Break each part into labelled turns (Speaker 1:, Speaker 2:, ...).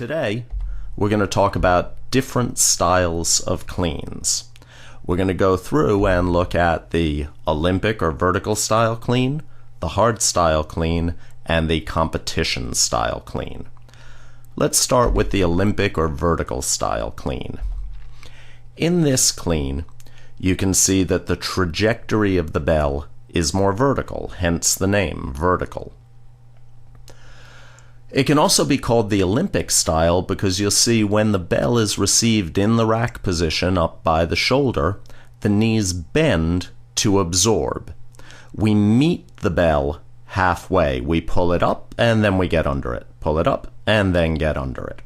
Speaker 1: Today, we're going to talk about different styles of cleans. We're going to go through and look at the Olympic or vertical style clean, the hard style clean, and the competition style clean. Let's start with the Olympic or vertical style clean. In this clean, you can see that the trajectory of the bell is more vertical, hence the name, vertical. It can also be called the Olympic style because you'll see when the bell is received in the rack position up by the shoulder, the knees bend to absorb. We meet the bell halfway. We pull it up and then we get under it. Pull it up and then get under it.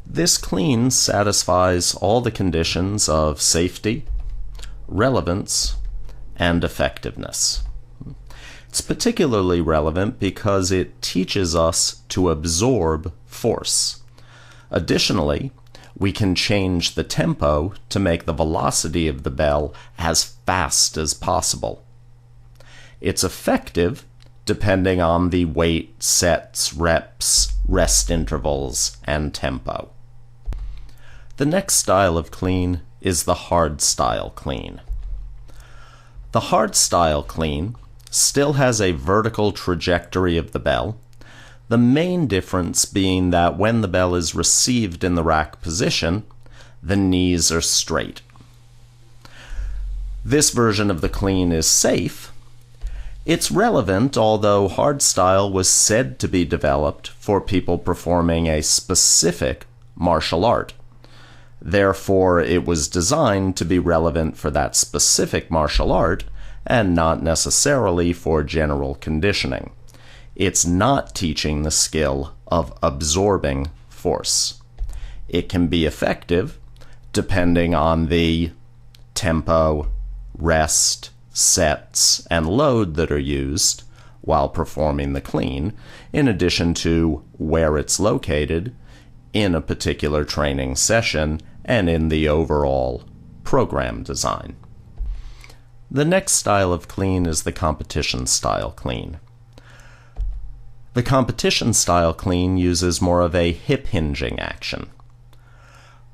Speaker 1: This clean satisfies all the conditions of safety, relevance, and effectiveness. It's particularly relevant because it teaches us to absorb force. Additionally, we can change the tempo to make the velocity of the bell as fast as possible. It's effective depending on the weight, sets, reps, rest intervals, and tempo. The next style of clean is the hard style clean. The hard style clean still has a vertical trajectory of the bell, the main difference being that when the bell is received in the rack position, the knees are straight. This version of the clean is safe. It's relevant, although hardstyle was said to be developed for people performing a specific martial art. Therefore, it was designed to be relevant for that specific martial art and not necessarily for general conditioning. It's not teaching the skill of absorbing force. It can be effective depending on the tempo, rest, sets, and load that are used while performing the clean, in addition to where it's located in a particular training session and in the overall program design. The next style of clean is the competition style clean. The competition style clean uses more of a hip hinging action.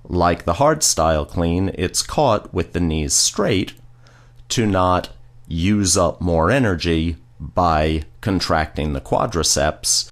Speaker 1: Like the hard style clean, it's caught with the knees straight to not use up more energy by contracting the quadriceps